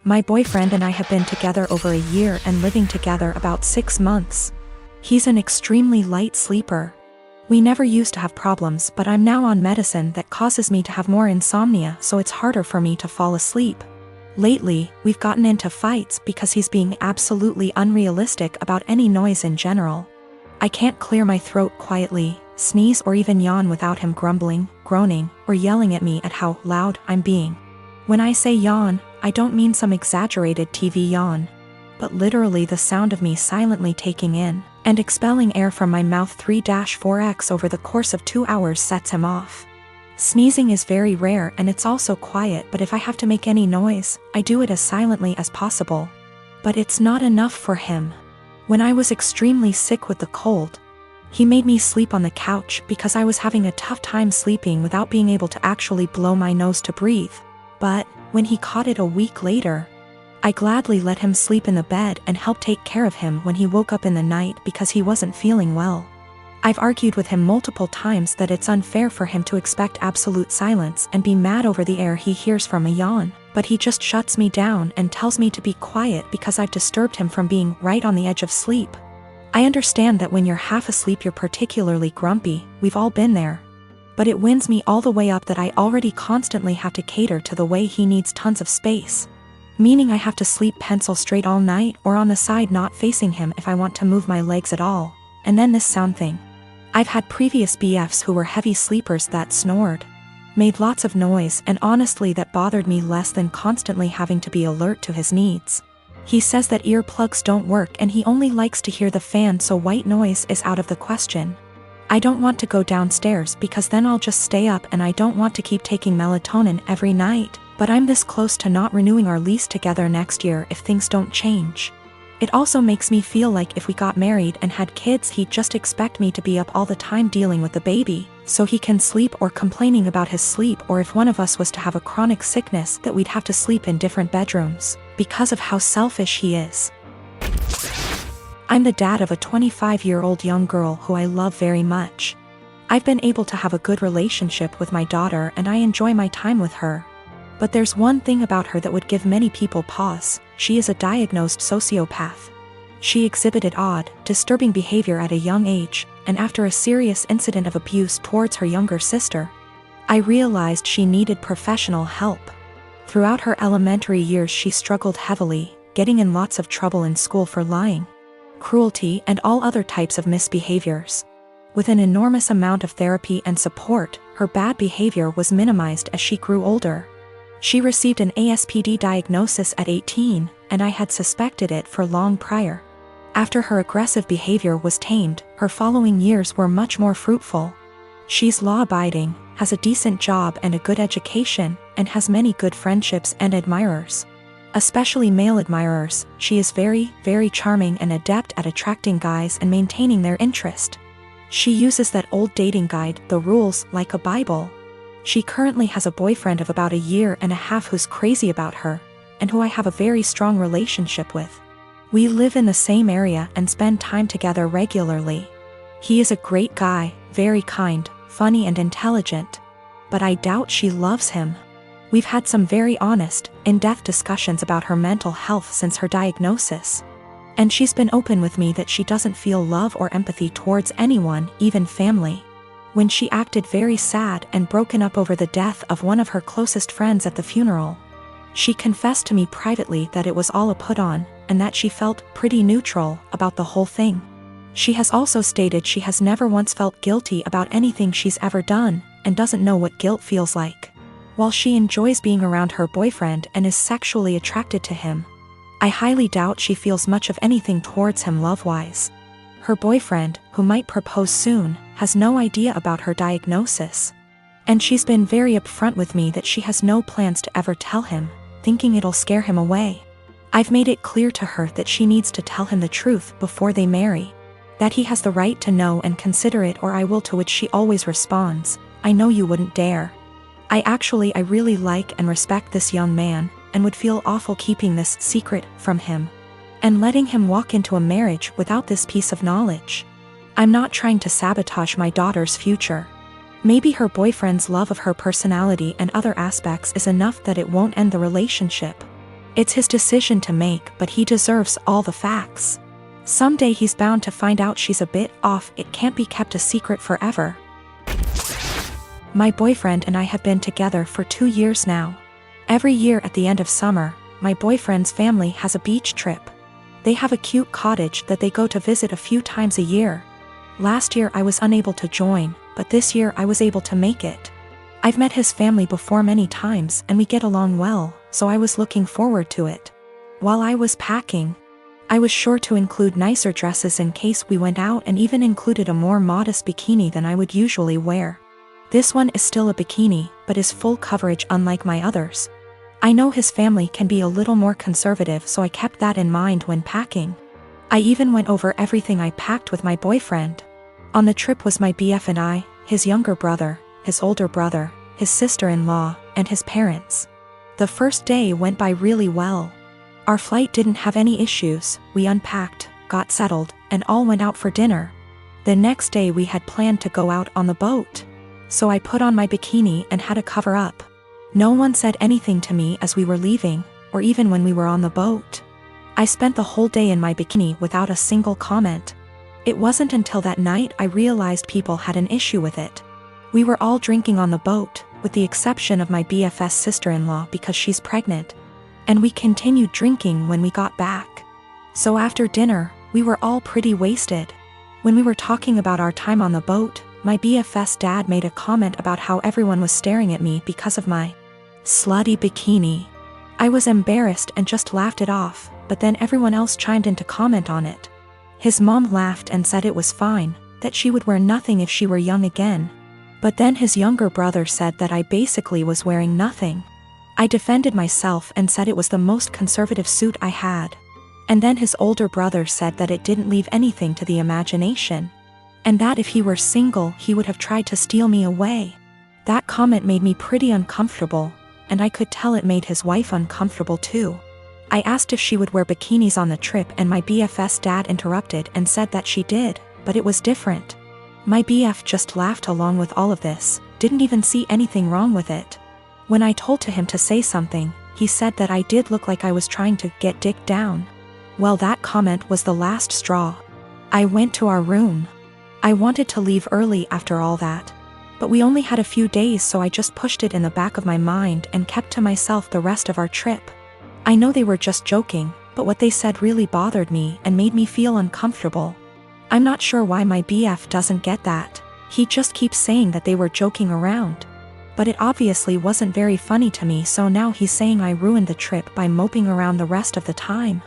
My boyfriend and I have been together over a year and living together about 6 months. He's an extremely light sleeper. We never used to have problems, but I'm now on medicine that causes me to have more insomnia, so it's harder for me to fall asleep. Lately, we've gotten into fights because he's being absolutely unrealistic about any noise in general. I can't clear my throat quietly, sneeze or even yawn without him grumbling, groaning, or yelling at me at how loud I'm being. When I say yawn, I don't mean some exaggerated TV yawn, but literally the sound of me silently taking in and expelling air from my mouth 3-4x over the course of 2 hours sets him off. Sneezing is very rare and it's also quiet, but if I have to make any noise, I do it as silently as possible. But it's not enough for him. When I was extremely sick with the cold, he made me sleep on the couch because I was having a tough time sleeping without being able to actually blow my nose to breathe. But when he caught it a week later, I gladly let him sleep in the bed and helped take care of him when he woke up in the night because he wasn't feeling well. I've argued with him multiple times that it's unfair for him to expect absolute silence and be mad over the air he hears from a yawn, but he just shuts me down and tells me to be quiet because I've disturbed him from being right on the edge of sleep. I understand that when you're half asleep you're particularly grumpy, we've all been there. But it winds me all the way up that I already constantly have to cater to the way he needs tons of space. Meaning I have to sleep pencil straight all night or on the side not facing him if I want to move my legs at all. And then this sound thing. I've had previous BFs who were heavy sleepers that snored, made lots of noise, and honestly that bothered me less than constantly having to be alert to his needs. He says that earplugs don't work and he only likes to hear the fan, so white noise is out of the question. I don't want to go downstairs because then I'll just stay up, and I don't want to keep taking melatonin every night, but I'm this close to not renewing our lease together next year if things don't change. It also makes me feel like if we got married and had kids he'd just expect me to be up all the time dealing with the baby, so he can sleep, or complaining about his sleep, or if one of us was to have a chronic sickness that we'd have to sleep in different bedrooms, because of how selfish he is. I'm the dad of a 25-year-old young girl who I love very much. I've been able to have a good relationship with my daughter and I enjoy my time with her. But there's one thing about her that would give many people pause: she is a diagnosed sociopath. She exhibited odd, disturbing behavior at a young age, and after a serious incident of abuse towards her younger sister, I realized she needed professional help. Throughout her elementary years she struggled heavily, getting in lots of trouble in school for lying, cruelty, and all other types of misbehaviors. With an enormous amount of therapy and support, her bad behavior was minimized as she grew older. She received an ASPD diagnosis at 18, and I had suspected it for long prior. After her aggressive behavior was tamed, her following years were much more fruitful. She's law-abiding, has a decent job and a good education, and has many good friendships and admirers. Especially male admirers. She is very, very charming and adept at attracting guys and maintaining their interest. She uses that old dating guide, The Rules, like a Bible. She currently has a boyfriend of about 1.5 years who's crazy about her, and who I have a very strong relationship with. We live in the same area and spend time together regularly. He is a great guy, very kind, funny and intelligent. But I doubt she loves him. We've had some very honest, in-depth discussions about her mental health since her diagnosis. And she's been open with me that she doesn't feel love or empathy towards anyone, even family. When she acted very sad and broken up over the death of one of her closest friends at the funeral, she confessed to me privately that it was all a put-on, and that she felt pretty neutral about the whole thing. She has also stated she has never once felt guilty about anything she's ever done, and doesn't know what guilt feels like. While she enjoys being around her boyfriend and is sexually attracted to him, I highly doubt she feels much of anything towards him love-wise. Her boyfriend, who might propose soon, has no idea about her diagnosis. And she's been very upfront with me that she has no plans to ever tell him, thinking it'll scare him away. I've made it clear to her that she needs to tell him the truth before they marry. That he has the right to know and consider it, or I will, to which she always responds, "I know you wouldn't dare." I really like and respect this young man, and would feel awful keeping this secret from him, and letting him walk into a marriage without this piece of knowledge. I'm not trying to sabotage my daughter's future. Maybe her boyfriend's love of her personality and other aspects is enough that it won't end the relationship. It's his decision to make, but he deserves all the facts. Someday he's bound to find out she's a bit off. It can't be kept a secret forever. My boyfriend and I have been together for 2 years now. Every year at the end of summer, my boyfriend's family has a beach trip. They have a cute cottage that they go to visit a few times a year. Last year I was unable to join, but this year I was able to make it. I've met his family before many times and we get along well, so I was looking forward to it. While I was packing, I was sure to include nicer dresses in case we went out, and even included a more modest bikini than I would usually wear. This one is still a bikini, but is full coverage unlike my others. I know his family can be a little more conservative, so I kept that in mind when packing. I even went over everything I packed with my boyfriend. On the trip was my BF and I, his younger brother, his older brother, his sister-in-law, and his parents. The first day went by really well. Our flight didn't have any issues. We unpacked, got settled, and all went out for dinner. The next day we had planned to go out on the boat. So I put on my bikini and had a cover up. No one said anything to me as we were leaving, or even when we were on the boat. I spent the whole day in my bikini without a single comment. It wasn't until that night I realized people had an issue with it. We were all drinking on the boat, with the exception of my BF's sister-in-law because she's pregnant. And we continued drinking when we got back. So after dinner, we were all pretty wasted. When we were talking about our time on the boat, my BF's dad made a comment about how everyone was staring at me because of my slutty bikini. I was embarrassed and just laughed it off, but then everyone else chimed in to comment on it. His mom laughed and said it was fine, that she would wear nothing if she were young again. But then his younger brother said that I basically was wearing nothing. I defended myself and said it was the most conservative suit I had. And then his older brother said that it didn't leave anything to the imagination. And that if he were single, he would have tried to steal me away. That comment made me pretty uncomfortable, and I could tell it made his wife uncomfortable too. I asked if she would wear bikinis on the trip, and my BF's dad interrupted and said that she did, but it was different. My BF just laughed along with all of this, didn't even see anything wrong with it. When I told him to say something, he said that I did look like I was trying to get dick down. Well, that comment was the last straw. I went to our room. I wanted to leave early after all that. But we only had a few days, so I just pushed it in the back of my mind and kept to myself the rest of our trip. I know they were just joking, but what they said really bothered me and made me feel uncomfortable. I'm not sure why my BF doesn't get that. He just keeps saying that they were joking around. But it obviously wasn't very funny to me, so now he's saying I ruined the trip by moping around the rest of the time.